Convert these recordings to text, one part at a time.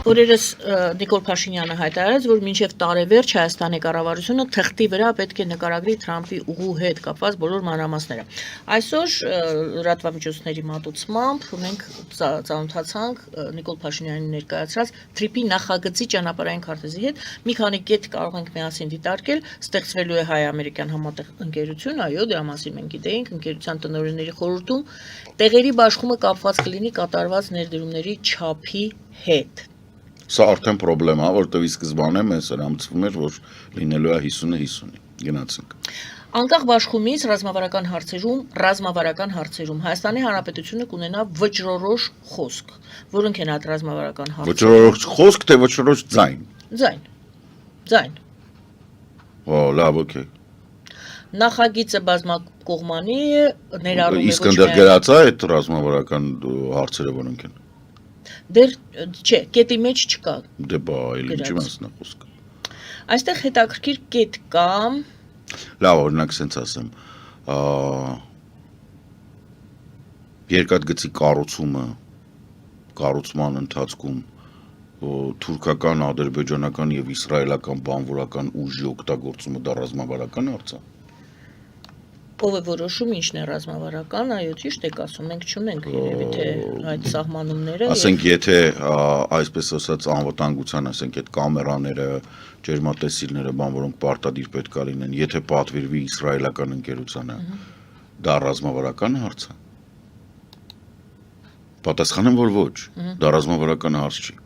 Օրերս Նիկոլ Փաշինյանը հայտարարեց, որ մինչև տարեվերջ Հայաստանի կառավարությունը թղթի վրա պետք է նկարագրի Թրամփի ուղու հետ կապված բոլոր մանրամասները։ Այսօր լրատվամիջոցների մատուցմամբ մենք ծանոթացանք Նիկոլ Փաշինյանի ներկայացրած թրիպի նախագծի ճանապարհային քարտեզի հետ։ Մի քանի կետ կարող ենք միասին դիտարկել, ստեղծվելու է հայ-ամերիկյան համատեղ ընկերություն, այո, դրա մասին մենք գիտեինք, ընկերության տնօրենների խորհրդում տեղերի բաշխումը կապված կլինի կատարված ներդրումների չափի հետ։ Սա արդեն պրոբլեմ է, որտեղ ի սկզբանե մեզ հրամցվում էր, որ լինելու է 50-50-ի։ Գնացինք։ Անկախ բաշխումից ռազմավարական հարցերում Հայաստանի Հանրապետությունը կունենա վճռորոշ խոսք, որոնք են այդ ռազմավարական հարցերը։ Վճռորոշ խոսք, թե վճռորոշ ձայն։ Ձայն։ Ո, լավ, օքեյ։ Նախագիծը բազմակողմանի է, ներառում է Իսկնդեր գրած է այդ ռազմավարական հարցերը, որոնք են։ Դեր չէ, կետի մեջ չկա։ Դե բա, ինչի մասն է խոսքը։ Այստեղ հետաքրքիր կետ կա։ Լավ, օրինակ սենց ասեմ, երկաթգծի կառուցման ընթացքում թուրքական, ադրբեջանական եւ իսրայելական բանվորական ուժի օգտագործումը դա ռազմավարական հարց է։ Ով է որոշում ինչն է ռազմավարական, այո, ճիշտ եք ասում, մենք չունենք երևի թե այդ սահմանումները։ Ասենք, եթե այսպես ասած անվտանգության, ասենք, այդ կամերաները, ջերմատեսիլները, բան, որոնք պարտադիր պետք է լինեն, եթե պատվիրվի իսրայելական ընկերությանը, դա ռազմավարական հարց է։ Պատասխանեմ, որ ոչ, դա ռազմավարական հարց չի։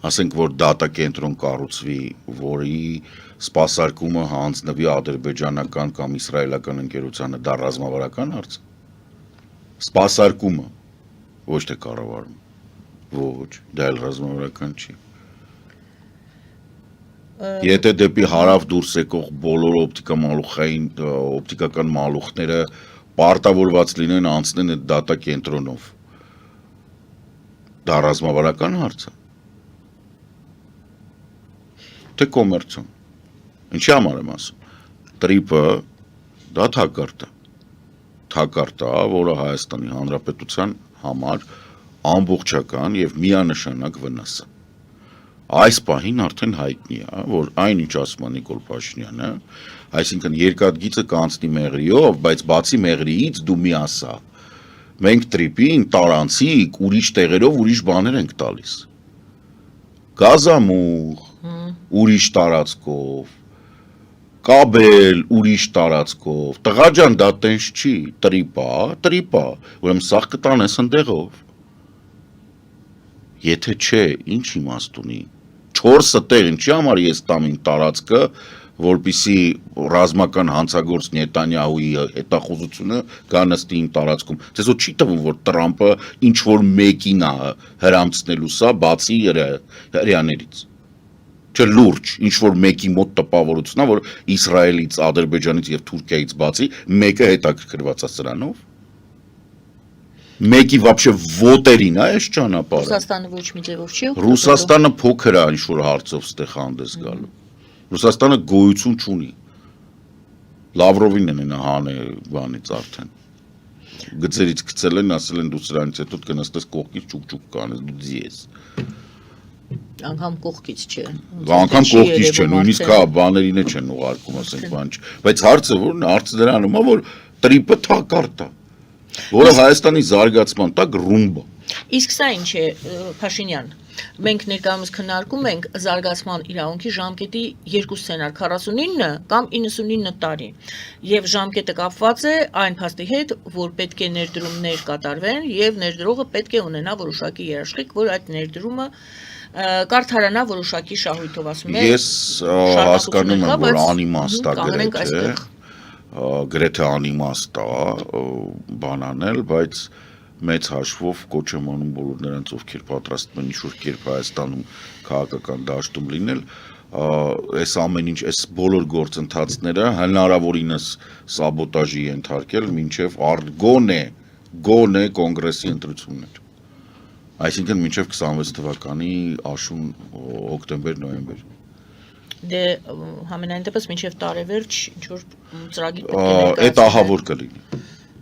Ասենք, որ դատակենտրոն կառուցվի, որի սպասարկումը հանձնվի ադրբեջանական կամ իսրայելական ընկերությանը, դա ռազմավարական հարց է։ Սպասարկումը, ոչ թե կառավարում, ոչ, դա էլ ռազմավարական չի։ Եթե դեպի հարավ դուրս եկող բոլոր օպտիկական մալուխները պարտավորված լինեն անցնեն այդ դատակենտրոնով, դա ռազմավարական հարց է։ Թե կոմերցիոն։ Ինչի համար եմ ասում։ Տրիպը դա թակարդ է, որը Հայաստանի Հանրապետության համար ամբողջական եւ միանշանակ վնաս է։ Այս պահին արդեն հայտնի է, որ այնինչ ասում է Նիկոլ Փաշինյանը, այսինքն երկաթգիծը կանցնի Մեղրիով, բայց բացի Մեղրիից դու մի ասա։ Մենք տրիպին տարանցիկ ուրիշ տեղերով ուրիշ բաներ ենք տալիս։ Գազամուղ ուրիշ տարածքով, կաբել ուրիշ տարածքով, տղաջան դա տենց չի, տրիպա, ուրեմն սաղ կտանես ընդեղով։ Եթե չէ, ինչ իմաստ ունի, 4 տեղ ինչի համար ես տամ իմ տարածքը, որպիսի ռազմական հանցագործ Նետանյահուի հետախուզությունը գա նստի իմ տարածքում։ Ձեզ ոչ չի տվում, որ Տրամպը ինչ-որ մեկին է հրամցնելու սա բացի հրեաներից։ Չէ լուրջ, ինչ-որ մեկի մոտ տպավորությունն է, որ Իսրայելից, Ադրբեջանից եւ Թուրքիայից բացի մեկը հետաքրքրված է սրանով։ Մեկի вообще ոտերին է այս ճանապարհը։ Ռուսաստանը ոչ մի ձևով չի։ Ռուսաստանը փոքր է ինչ-որ հարցով ստեղ հանդես գալու։ Ռուսաստանը գոյություն չունի։ Լավրովին են հանե բանից արդեն։ Գծերից գցել են, ասել են դու սրանից հետո կնստես կողքից ճուկ-ճուկ կանես, դու ձիես։ Անգամ կողքից չէ։ Անգամ կողքից չէ, նույնիսկ հա բաներին է չեն ուղարկում, ասենք բան չի։ Բայց հարցը որն է, հարցը դրանում է, որ տրիպը թակարդ է, որը Հայաստանի զարգացման տակ ռումբ է։ Իսկ սա ինչ է, Փաշինյան։ Մենք ներկայումս քննարկում ենք զարգացման իրավունքի ժամկետի երկու սցենար՝ 49 կամ 99 տարի։ Եվ ժամկետը կապված է այն փաստի հետ, որ պետք է ներդրումներ կատարվեն եւ ներդրողը պետք է ունենա որոշակի երաշխիք, որ այդ ներդրումը կարդարանա որոշակի շահույթով, ասում եմ։ Ես հասկանում եմ, որ անիմաստ է գրեթե անիմաստ է բան անել, բայց մեծ հաշվով կոչ եմ անում բոլոր նրանց, ովքեր պատրաստվում են ինչ-որ կերպ Հայաստանում քաղաքական դաշտում լինել, այս ամեն ինչ, այս բոլոր գործընթացները հնարավորինս սաբոտաժի ենթարկել մինչև գոնե կոնգրեսի ընտրություններ։ Այսինքն մինչև 26 թվականի աշուն հոկտեմբեր-նոյեմբեր։ Դե համենայն դեպս մինչև տարեվերջ ինչ-որ ծրագիր պետք է ներկայացվի։ Այդ ահավոր կլինի։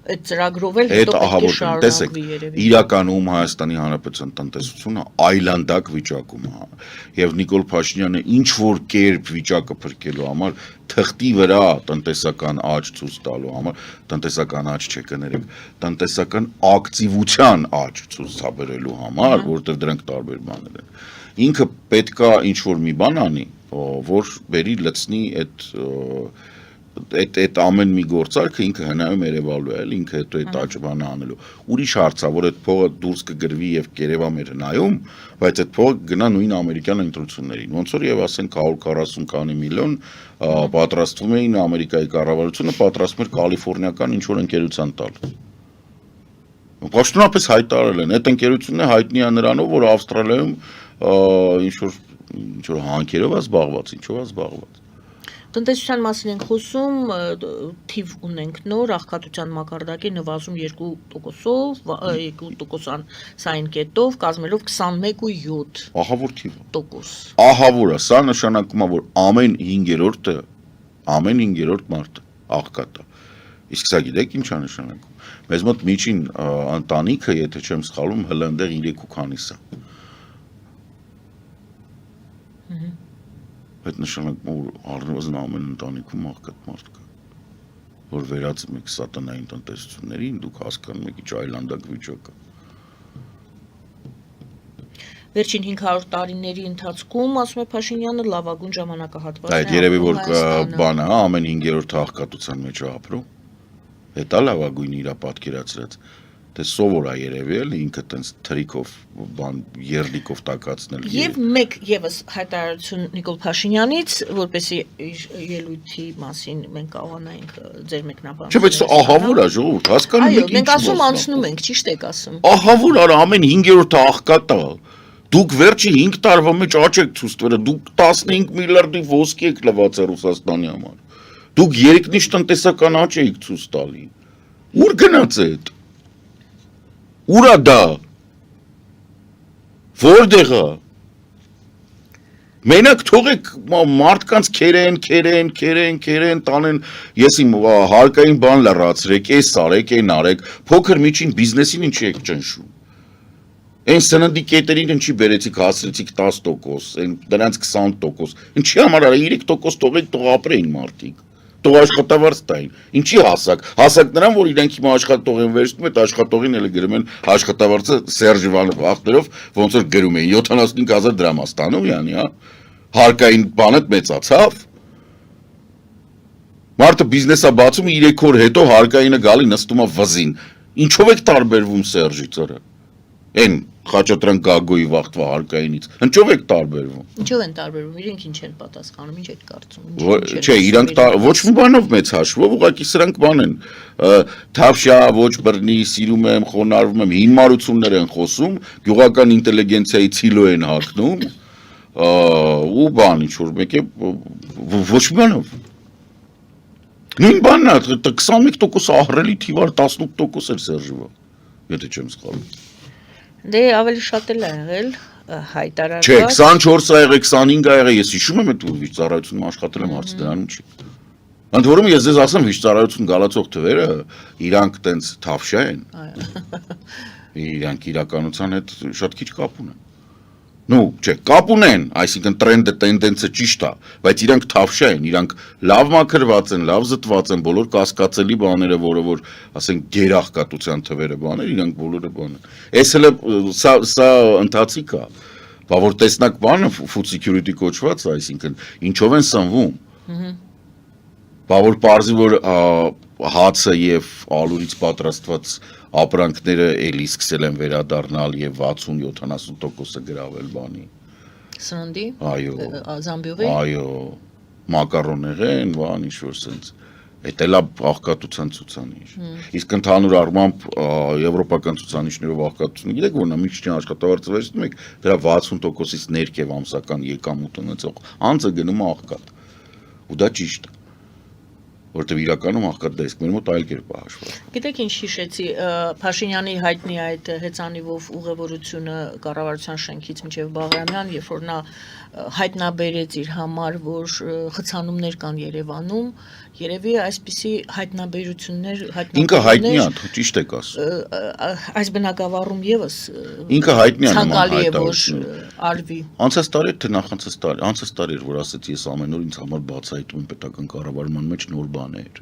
այդ ծրագրով էլ հետո պետք է շարունակվի երևի։ Իրականում Հայաստանի Հանրապետության տնտեսությունը այլանդակ վիճակում է, եւ Նիկոլ Փաշինյանը ինչ որ կերպ վիճակը փրկելու համար թղթի վրա տնտեսական աճ ցույց տալու համար, տնտեսական աճ չէ կներեք, տնտեսական ակտիվության աճ ցույց տալու համար, որովհետեւ դրանք տարբեր բաներ են։ Ինքը պետքա ինչ որ մի բան անի, որ բերի լցնի այդ ամեն մի գործարքը ինքը հնայում երևալու է, ինքը հետո այդ աճը բանը անելու։ Ուրիշ հարց է, որ այդ փողը դուրս կգրվի եւ կերևա մեր հնայում, բայց այդ փողը գնա նույն ամերիկյան ընտրություններին։ Ոնց որ եւ ասենք 140 քանի միլիոն պատրաստվում էին Ամերիկայի կառավարությունը պատրաստում էր կալիֆոռնիական ինչ որ ընկերության տալ։ Պաշտոնապես հայտարարել են, այդ ընկերությունն է հայտնի է նրանով, որ Ավստրալիայում ինչ որ հանքերով է զբաղված, ինչով է զբաղված։ Տնտեսության մասին ենք խոսում, թիվ ունենք նոր, աղքատության մակարդակի նվազում 2%-ով, 2% սային կետով, կազմելով 21.7%։ Ահավոր թիվ է։ Ահավոր է, սա նշանակում է, որ ամեն 5-րդ մարդը աղքատ է։ Իսկ սա գիտեք ինչ է նշանակում։ Մեզ մոտ միջին ընտանիքը, եթե չեմ սխալվում, հələ այնտեղ 3 քանիս է։ Այդ նշանակում որ առնվազն ամեն ընտանիքում աղքատ մարդ կա, որ վերածում եք սատանային տնտեսություններին, դուք հասկանում եք ինչ այլանդակ վիճակ է։ Վերջին 500 տարիների ընթացքում, ասում է Փաշինյանը, լավագույն ժամանակահատվածն է։ Այդ երևի որ բանը, ամեն 5-րդ աղքատության մեջ է ապրում։ Դա լավագույն իրա պատկերացրած։ Դե սովոր է երևի էլ ինքը տենց թրիկով բան երդիկով տակացնել։ Եվ մեկ եւս հայտարարություն Նիկոլ Փաշինյանից, որպեսի ելույթի մասին մենք կարողանայինք ձեր մեկնաբանը։ Չէ, բայց սա ահավոր է, ժողովուրդ, հասկանում եք ինչ։ Այո, մենք ասում անցնում ենք, ճիշտ եք ասում։ Ահավոր արա ամեն 5-րդը աղքատ է։ Դուք վերջի 5 տարվա մեջ աճ եք ցույց տվել, դուք 15 միլիարդի ոսկի եք լվացել Ռուսաստանի համար։ Դուք երկնիշ տնտեսական աճ եք ցույց տալի։ Ուր գնաց այդ։ Ուրա դա։ Որտեղ է։ Մենակ թողեք մարդկանց քերեն տանեն, ես իմ հարկային բան լրացրեք, էս արեք, այն արեք, փոքր միջին բիզնեսին ինչի եք ճնշում։ Այն սննդի կետերին ինչի բերեցիք, հասրեցիք 10%, այն դրանց 20%, ինչի համար արա 3% թողեք, թող ապրեին մարդիկ, թող աշխատավարձ տային, ինչի հասակ նրան, որ իրենք հիմա աշխատող են վերցնում, այդ աշխատողին էլ գրում են աշխատավարձը Սերժ աղբերով, ոնց որ գրում են 75,000 դրամ ստանում, յանի, հա, հարկային բանը մեծացավ, մարդը բիզնես է բացում 3 օր հետո հարկայինը գալի նստում է վզին, ինչով եք տարբերվում Սերժից արա, այն Խաչատրյան Գագոյի վաղտվա հարկայինից, ինչով եք տարբերվում։ Ինչով են տարբերվում, իրենք ինչ են պատասխանում, ինչ եք կարծում։ Չէ, իրանք ոչ մի բանով մեծ հաշվով, ուղղակի սրանք բան են, թավշյա, ոչ բռնի, սիրում եմ, խոնարհվում եմ, հիմարություններ են խոսում, գյուղական ինտելիգենցիայի ցիլո են հագնում, ու բան ինչ որ մեկ է ոչ մի բանով։ Նույն բանն է, 21% ահռելի թիվար 18% էր Սերժովը, եթե չեմ սխալվում։ Դե ավելի շատ էլ է եղել հայտարարված։ Չէ, 24 ա եղել, 25 ա եղել, ես հիշում եմ այդ վիճակայությունում աշխատել եմ հարցը դրանում չի։ Ընդ որում ես ձեզ ասեմ վիճակայություն գալացող թվերը իրանք տենց թավշյա են։ Իրանք իրականության հետ շատ քիչ կապ ունեն։ Ну, չէ, կապ ունեն, այսինքն տրենդը, տենդենսը ճիշտ է, բայց իրանք թավշյա են, իրանք լավ մաքրված են, լավ զտված են, բոլոր կասկածելի բաները, որը որ, ասենք, գերաղքատության թվերը բաներ, իրանք բոլորը բան են։ Էս հələ սա ընթացիկ է, բա որ տեսնակ բանը food security կոչված, այսինքն ինչով են սնվում։ Բա որ պարզի որ հացը եւ ալուրից պատրաստված ապրանքները էլի սկսել են վերադառնալ եւ 60-70%-ը գրավել բանի։ Սննդի։ Այո։ Զամբյուղի։ Այո։ Մակարոնեղեն, բան ինչ որ sense։ Էդ էլ աղքատության ցուցանիշ։ Իսկ ընդհանուր առմամբ եվրոպական ցուցանիշներով աղքատությունը գիտեք որն է, միջին աշխատավարձը վերցնում եք, դրա 60%-ից ներքև ամսական եկամուտ ունեցող անձը գնում է աղքատ։ Ու դա ճիշտ է։ որտեղ իրականում աղքատը մեր մոտ այլ կերպ է հաշվառվում։ Գիտեք ինչ հիշեցի, Փաշինյանի հայտնի այդ հեծանիվով ուղևորությունը կառավարության շենքից մինչև Բաղրամյան, երբ որ նա հայտնաբերեց իր համար, որ խցանումներ կան Երևանում, երևի այսպիսի հայտնաբերություններ, Ինքը հայտնի է, ճիշտ եք ասում։ Այս բնակավարում եւս Ինքը հայտնի է նման ցանկալի է, որ հայտարարությունները։ արվի։ Անցած տարի թե անցած տարի էր, որ ասեցի ես ամեն օր ինձ համար բացահայտում եմ պետական կառավարման մեջ նոր բաներ։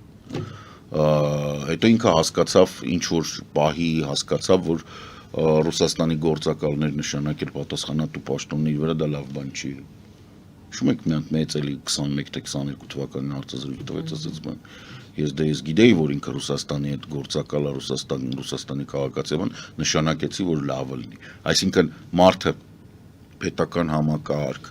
Հետո ինքը հասկացավ, ինչ որ պահի հասկացավ, որ Ռուսաստանի գործակալներ նշանակել պատասխանատու պաշտոնների վրա դա լավ բան չի։ Հիշում եք մի հատ մեծ էլի 21 թե 22 թվականին հարցազրույց տվեց ասած բան։ Ես գիտեի, որ ինքը Ռուսաստանի հետ գործակալ է, Ռուսաստանի քաղաքացիական նշանակեցի, որ լավը լինի։ Այսինքն մարդը պետական համակարգ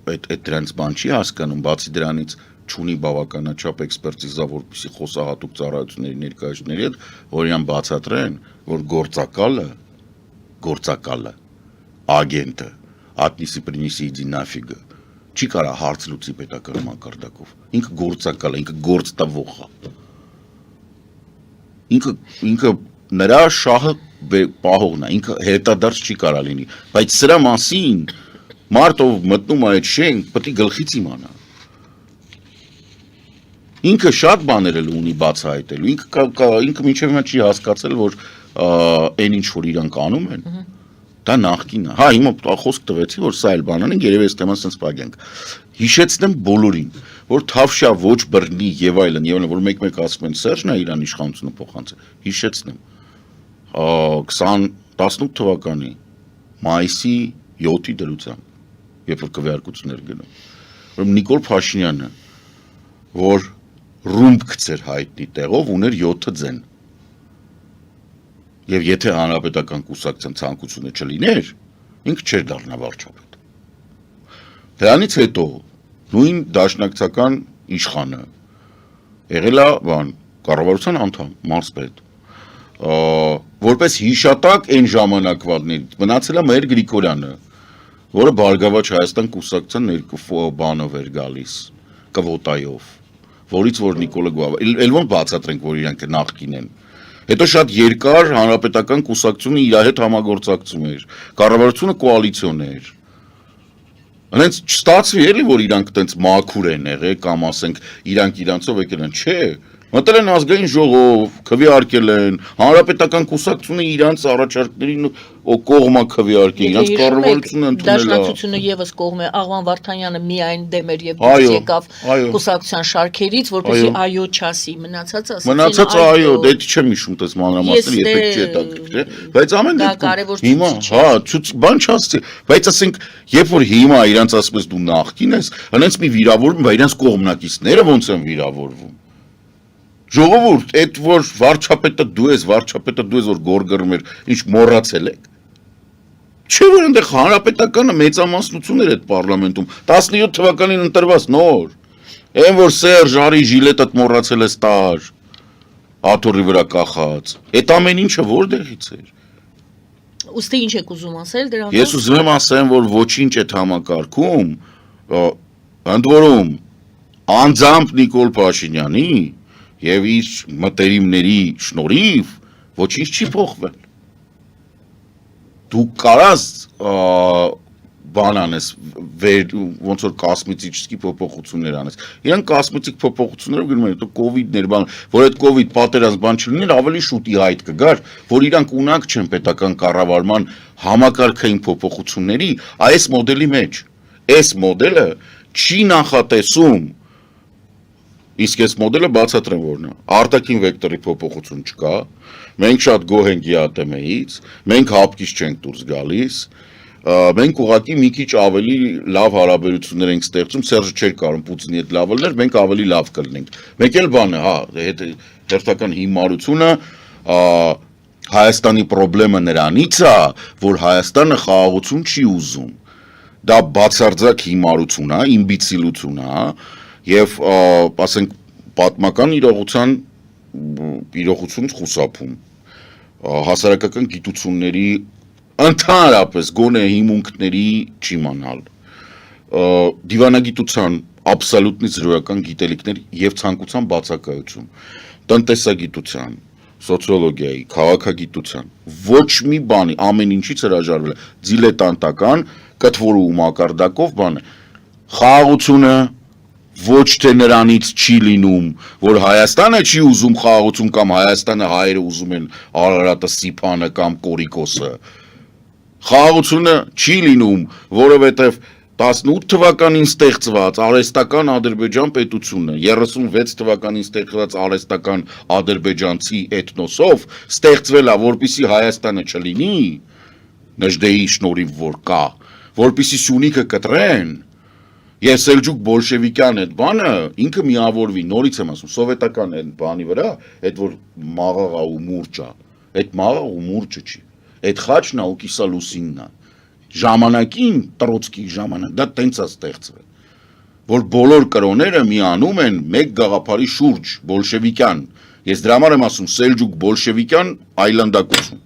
այդ դրանց բան չի հասկանում, բացի դրանից չունի բավականաչափ էքսպերտիզա, որպեսզի խոսահատուկ ծառայությունների ներկայացուցիչների հետ, որ իրան բացատրեն, որ գործակալը, ագենտը, ատնիսի պրինիսի իդի նաֆիգը, չի կարա հարց լուծի պետական մակարդակով։ Ինքը գործակալ է, ինքը գործ տվող է։ Ինքը նրա շահը պահողն է, ինքը հետադարձ չի կարա լինի, բայց սրա մասին մարդ ով մտնում է այդ շենք, պետք է գլխից իմանա։ Ինքը շատ բաներ էլ ունի բացահայտելու, ինքը մինչև հիմա չի հասկացել, որ այն ինչ որ իրանք անում են, դա նախկինն է։ Հա, հիմա խոսք տվեցի, որ սա էլ բանան են, երևի այս թեման սենց պագենք։ Հիշեցնեմ բոլորին, որ Թավշյա ոչ բռնի եւ այլն, որ մեկ-մեկ ասում են Սերժն է իրան իշխանությունը փոխանցել։ Հիշեցնեմ 2018 թվականի մայիսի 7-ի դրությամբ, երբ որ քվեարկություններ գնում, որ Նիկոլ Փաշինյանը, որ ռումբ գցեր հայտնի տեղով ուներ 7 ձեն։ Եվ եթե հանրապետական կուսակցության ցանկությունը չլիներ, ինքը չէր դառնա վարչապետ։ Դրանից հետո նույն դաշնակցական իշխանը եղել է կառավարության անդամ, մարզպետ։ Որպես հիշատակ այն ժամանակվանից մնացել է Մհեր Գրիգորյանը, որը Բարգավաճ Հայաստան կուսակցության երկու բանով էր գալիս, կվոտայով, որից որ Նիկոլը էլ ոնց բացատրենք, որ իրանք նախկին են։ Հետո շատ երկար հանրապետական կուսակցությունը իր հետ համագործակցում էր, կառավարությունը կոալիցիոն էր։ Հենց չստացվի էլի, որ իրանք տենց մաքուր են եղել, կամ ասենք իրանք իրանցով եկել են, չէ։ Մտել են ազգային ժողով, քվեարկել են, հանրապետական կուսակցությունը իրանց առաջարկներին կողմա քվեարկել, իրանց կառավարությունը ընդունել է։ Դաշնակցությունը եւս կողմ է, Աղվան Վարդանյանը միայն դեմ էր եւ դուրս եկավ կուսակցության շարքերից, որպեսզի այո չասի, մնացածը այո, դա չեմ հիշում տես մանրամասներ, երբեք չի հետաքրքրել, բայց ամեն դեպքում հիմա, հա, բան չասցի, բայց ասենք, երբ որ հիմա իրանց ասում ես դու նախկին ես, հենց մի վիրավորում, բայց իրանց կողմնակիցները ոնց են վիրավորվում։ Ժողովուրդ, այդ որ վարչապետը դու ես, որ գորգռում էր, ինչ մոռացել եք։ Չէ՞ որ այնտեղ հանրապետականը մեծամասնություն էր այդ պարլամենտում, 17 թվականին ընտրված նոր։ Այն որ Սերժ Արի ժիլետը մոռացել ես տար, աթոռի վրա կախած։ Այդ ամեն ինչը որտեղից էր։ Ուստի ինչ եք ուզում ասել դրանով։ Ես ուզում եմ ասեմ, որ ոչինչ այդ համակարգում, ընդ որում, անձամբ Նիկոլ Փաշինյանի եւ իր մտերիմների շնորհիվ ոչինչ չի փոխվել։ Դու կարաս բան անես, ոնց որ կոսմետիկի փոփոխություններ անես։ Իրեն կոսմետիկ փոփոխություններով գնում են, հետո կովիդներ, բան, որ այդ կովիդ պատերազմ բան չլիներ, ավելի շուտ ի հայտ կգար, որ իրանք ունակ չեն պետական կառավարման համակարգային փոփոխությունների, այս մոդելի մեջ։ Այս մոդելը չի նախատեսում, իսկ այս մոդելը բացատրեմ որն է։ Արտաքին վեկտորի փոփոխություն չկա, մենք շատ գոհ ենք ԵԱՏՄ-ից, մենք հապկից չենք դուրս գալիս, մենք ուղղակի մի քիչ ավելի լավ հարաբերություններ ենք ստեղծում, Սերժը չէր կարող Պուտինի հետ լավ լինել, մենք ավելի լավ կլինենք։ Մեկ էլ բանը, հա, հերթական հիմարությունը Հայաստանի խնդրեմը նրանից է, որ Հայաստանը խաղաղություն չի ուզում։ Դա բացարձակ հիմարություն է, իմբիցիլություն է, եւ ասենք պատմական իրողությունից խուսափում հասարակական գիտությունների ընդհանրապես գոնե հիմունքների չիմանալ դիվանագիտության աբսոլյուտնի զրոյական գիտելիքներ եւ ցանկության բացակայություն, տնտեսագիտության, սոցիոլոգիայի, քաղաքագիտության, ոչ մի բանի, ամեն ինչից հրաժարվել է, դիլետանտական, կտվորու մակարդակով բան է, խաղաղությունը ոչ թե նրանից չի լինում, որ Հայաստանը չի ուզում խաղաղություն կամ Հայաստանը հայերը ուզում են Արարատը, Սիփանը կամ Կորիկոսը, խաղաղությունը չի լինում, որովհետև 18 թվականին ստեղծված արհեստական Ադրբեջան պետությունը 36 թվականին ստեղծված արհեստական ադրբեջանցի էթնոսով ստեղծվել է, որպեսզի Հայաստանը չլինի, Նժդեի շնորհիվ որ կա, որպեսզի Սյունիքը կտրեն, եւ Սելջուկ բոլշևիկյան այդ բանը ինքը միավորվի, նորից եմ ասում, սովետական այդ բանի վրա, այդ որ մաղաղա ու մուրճա, այդ մաղաղ ու մուրճը չի, այդ խաչն ու կիսալուսինն է, ժամանակին Տրոցկի ժամանակ դա տենց է ստեղծվել, որ բոլոր կրոները միանում են մեկ գաղափարի շուրջ, բոլշևիկյան, ես դրա համար եմ ասում Սելջուկ բոլշևիկյան այլանդակություն,